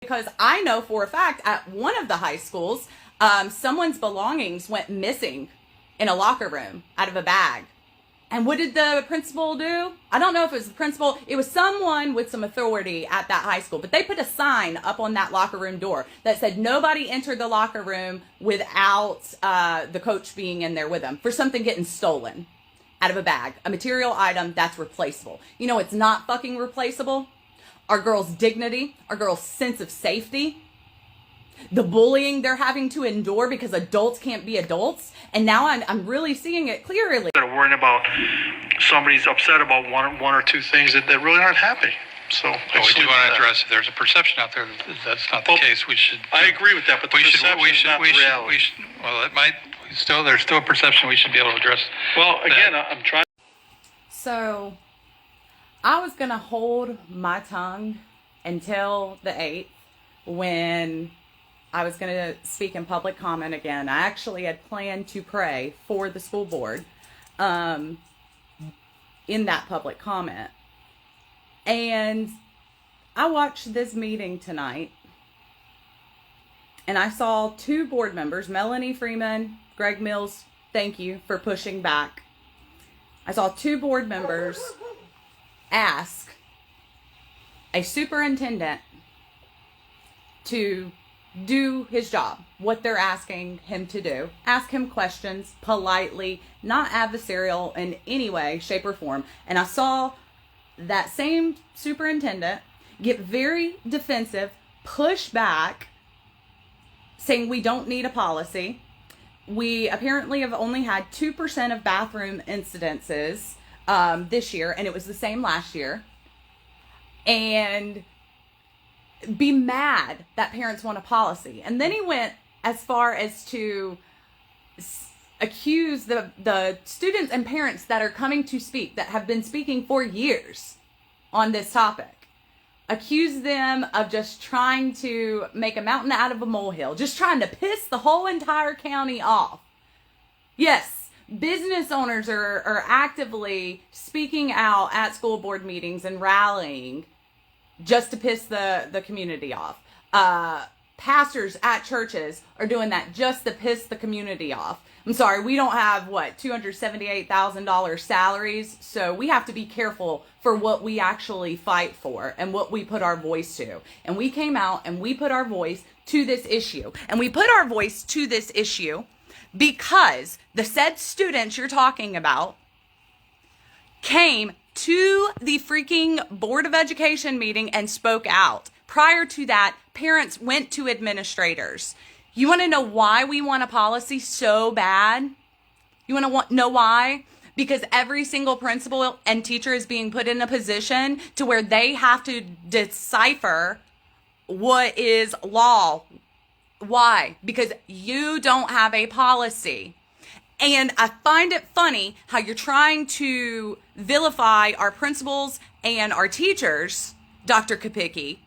Because I know for a fact at one of the high schools, someone's belongings went missing in a locker room out of a bag. And what did the principal do? I don't know if it was the principal. It was someone with some authority at that high school. But they put a sign up on that locker room door that said nobody entered the locker room without the coach being in there with them for something getting stolen out of a bag. A material item that's replaceable. You know, it's not fucking replaceable. Our girls' dignity, our girls' sense of safety, the bullying they're having to endure because adults can't be adults. And now I'm really seeing it clearly. They're worrying about somebody's upset about one or two things that really aren't happening. So we do want to address if there's a perception out there that that's not the case. We should. I agree with that, but the perception is not the reality. Well, it might still. There's still a perception we should be able to address. Well, again, I'm trying. So I was gonna hold my tongue until the 8th when I was going to speak in public comment again. I actually had planned to pray for the school board in that public comment. And I watched this meeting tonight, and I saw two board members, Melanie Freeman, Greg Mills, thank you for pushing back. I saw two board members ask a superintendent to do his job, what they're asking him to do. Ask him questions politely, not adversarial in any way, shape, or form. And I saw that same superintendent get very defensive, push back, saying we don't need a policy. We apparently have only had 2% of bathroom incidences this year, and it was the same last year. And be mad that parents want a policy. And then he went as far as to accuse the students and parents that are coming to speak, that have been speaking for years on this topic, accuse them of just trying to make a mountain out of a molehill, just trying to piss the whole entire county off. Yes, business owners are actively speaking out at school board meetings and rallying just to piss the community off. Pastors at churches are doing that just to piss the community off. I'm sorry, we don't have, $278,000 salaries, so we have to be careful for what we actually fight for and what we put our voice to. And we came out and we put our voice to this issue. And we put our voice to this issue because the said students you're talking about came to the freaking Board of Education meeting and spoke out. Prior to that, parents went to administrators. You want to know why we want a policy so bad? You want to know why? Because every single principal and teacher is being put in a position to where they have to decipher what is law. Why? Because you don't have a policy. And I find it funny how you're trying to vilify our principals and our teachers, Dr. Kopicki,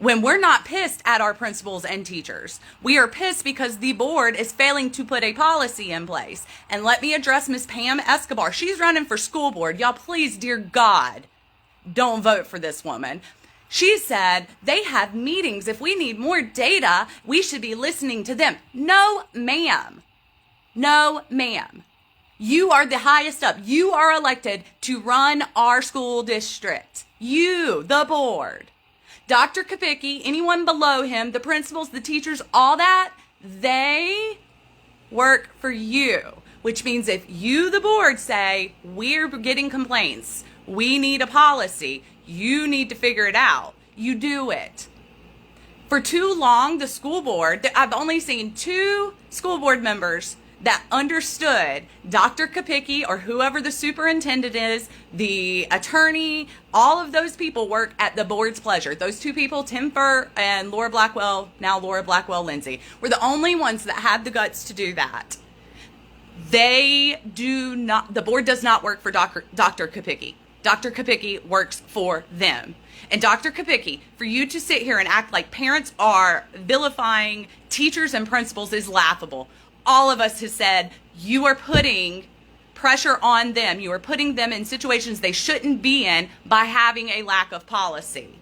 when we're not pissed at our principals and teachers. We are pissed because the board is failing to put a policy in place. And let me address Miss Pam Escobar. She's running for school board. Y'all, please, dear God, don't vote for this woman. She said they have meetings. If we need more data, we should be listening to them. No, ma'am. No, ma'am. You are the highest up. You are elected to run our school district. You, the board. Dr. Kopicki, anyone below him, the principals, the teachers, all that, they work for you. Which means if you, the board, say, we're getting complaints, we need a policy, you need to figure it out. You do it. For too long, the school board, I've only seen 2 school board members that understood Dr. Kopicki or whoever the superintendent is, the attorney, all of those people work at the board's pleasure. Those 2 people, Tim Furr and Laura Blackwell, now Laura Blackwell-Lindsay, were the only ones that had the guts to do that. They do not, the board does not work for Dr. Kopicki. Dr. Kopicki works for them. And Dr. Kopicki, for you to sit here and act like parents are vilifying teachers and principals is laughable. All of us have said you are putting pressure on them. You are putting them in situations they shouldn't be in by having a lack of policy.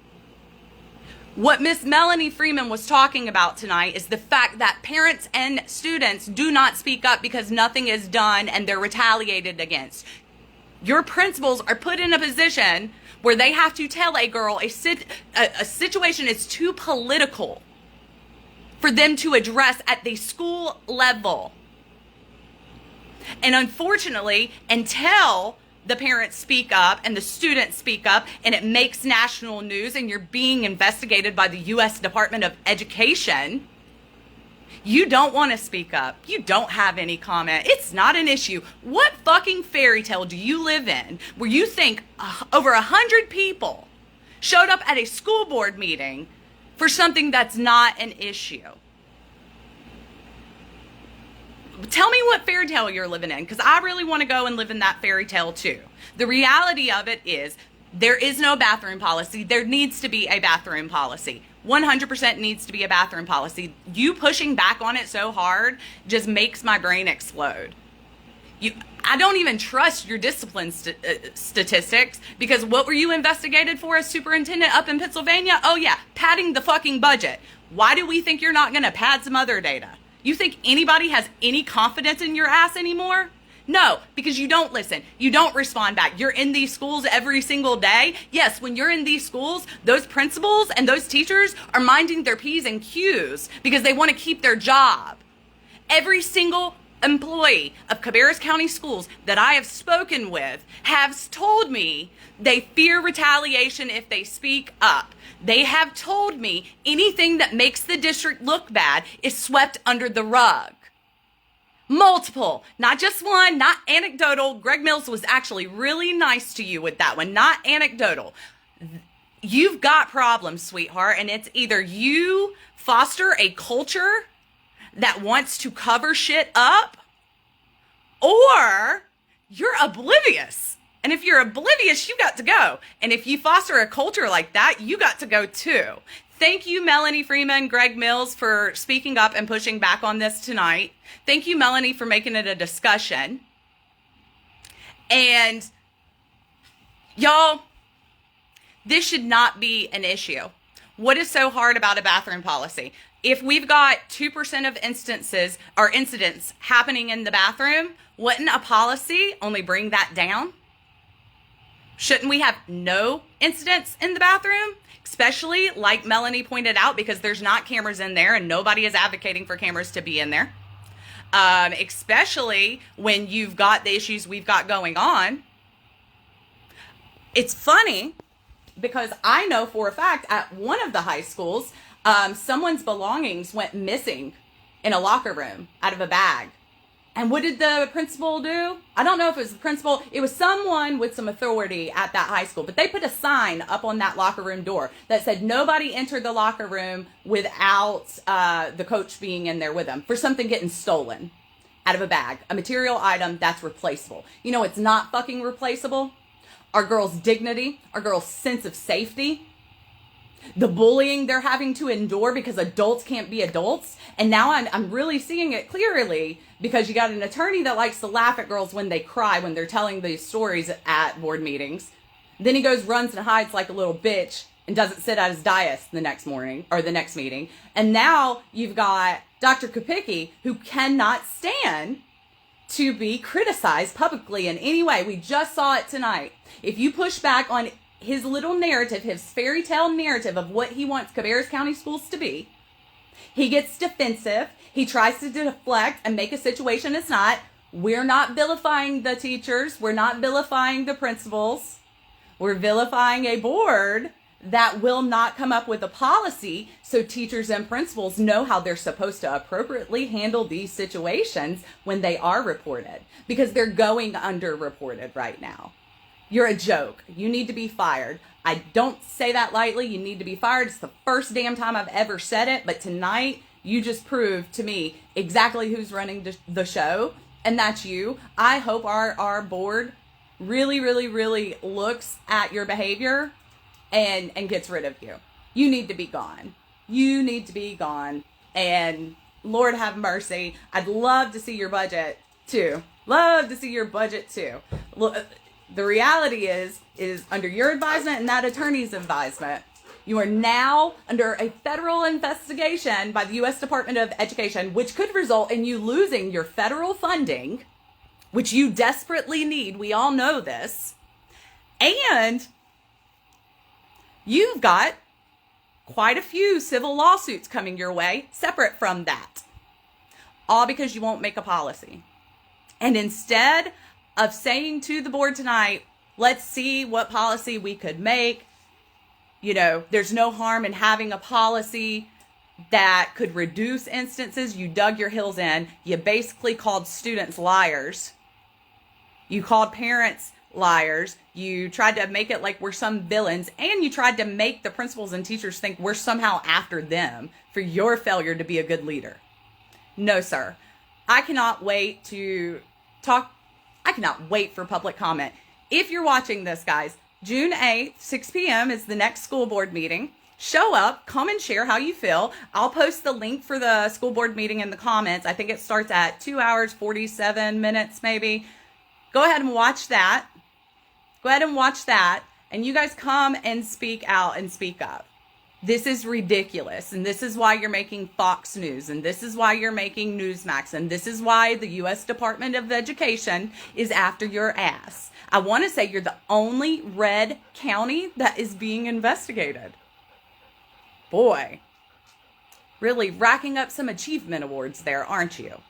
What Miss Melanie Freeman was talking about tonight is the fact that parents and students do not speak up because nothing is done and they're retaliated against. Your principals are put in a position where they have to tell a girl a situation is too political for them to address at the school level. And unfortunately, until the parents speak up and the students speak up and it makes national news and you're being investigated by the U.S. Department of Education, you don't want to speak up. You don't have any comment. It's not an issue. What fucking fairy tale do you live in where you think over 100 people showed up at a school board meeting for something that's not an issue? Tell me what fairy tale you're living in, because I really want to go and live in that fairy tale too. The reality of it is there is no bathroom policy. There needs to be a bathroom policy. 100% needs to be a bathroom policy. You pushing back on it so hard just makes my brain explode. I don't even trust your discipline statistics, because what were you investigated for as superintendent up in Pennsylvania? Oh yeah, padding the fucking budget. Why do we think you're not going to pad some other data? You think anybody has any confidence in your ass anymore? No, because you don't listen. You don't respond back. You're in these schools every single day. Yes, when you're in these schools, those principals and those teachers are minding their P's and Q's because they want to keep their job. Every single employee of Cabarrus County Schools that I have spoken with has told me they fear retaliation if they speak up. They have told me anything that makes the district look bad is swept under the rug. Multiple, not just one, not anecdotal. Greg Mills was actually really nice to you with that one, not anecdotal. You've got problems, sweetheart, and it's either you foster a culture that wants to cover shit up, or you're oblivious. And if you're oblivious, you got to go. And if you foster a culture like that, you got to go too. Thank you, Melanie Freeman, Greg Mills, for speaking up and pushing back on this tonight. Thank you, Melanie, for making it a discussion. And y'all, this should not be an issue. What is so hard about a bathroom policy? If we've got 2% of instances or incidents happening in the bathroom, wouldn't a policy only bring that down? Shouldn't we have no incidents in the bathroom? Especially, like Melanie pointed out, because there's not cameras in there and nobody is advocating for cameras to be in there. Especially when you've got the issues we've got going on. It's funny because I know for a fact at one of the high schools, someone's belongings went missing in a locker room out of a bag. And what did the principal do? I don't know if it was the principal. It was someone with some authority at that high school. But they put a sign up on that locker room door that said nobody entered the locker room without the coach being in there with them for something getting stolen out of a bag. A material item that's replaceable. You know it's not fucking replaceable? Our girls' dignity, our girls' sense of safety. The bullying they're having to endure because adults can't be adults. And now I'm really seeing it clearly because you got an attorney that likes to laugh at girls when they cry when they're telling these stories at board meetings. Then he goes, runs and hides like a little bitch and doesn't sit at his dais the next morning or the next meeting. And now you've got Dr. Kopicki, who cannot stand to be criticized publicly in any way. We just saw it tonight. If you push back on his little narrative, his fairy tale narrative of what he wants Cabarrus County Schools to be, he gets defensive. He tries to deflect and make a situation it's not. We're not vilifying the teachers. We're not vilifying the principals. We're vilifying a board that will not come up with a policy so teachers and principals know how they're supposed to appropriately handle these situations when they are reported, because they're going underreported right now. You're a joke. You need to be fired. I don't say that lightly. You need to be fired. It's the first damn time I've ever said it, but tonight you just proved to me exactly who's running the show, and that's you. I hope our board really, really, really looks at your behavior and gets rid of you. You need to be gone. You need to be gone. And Lord have mercy. I'd love to see your budget too. Love to see your budget too. Look, the reality is under your advisement and that attorney's advisement, You are now under a federal investigation by the U.S. Department of Education, which could result in you losing your federal funding, which you desperately need. We all know this. And you've got quite a few civil lawsuits coming your way separate from that. All because you won't make a policy. And instead of saying to the board tonight, let's see what policy we could make, you know, there's no harm in having a policy that could reduce instances, you dug your heels in. You basically called students liars. You called parents liars. You tried to make it like we're some villains, and you tried to make the principals and teachers think we're somehow after them for your failure to be a good leader. No, sir. I cannot wait to talk. I cannot wait for public comment. If you're watching this, guys, June 8th, 6 p.m. is the next school board meeting. Show up, come and share how you feel. I'll post the link for the school board meeting in the comments. I think it starts at 2 hours, 47 minutes maybe. Go ahead and watch that. Go ahead and watch that. And you guys come and speak out and speak up. This is ridiculous. And this is why you're making Fox News. And this is why you're making Newsmax. And this is why the U.S. Department of Education is after your ass. I want to say you're the only red county that is being investigated. Boy, really racking up some achievement awards there, aren't you?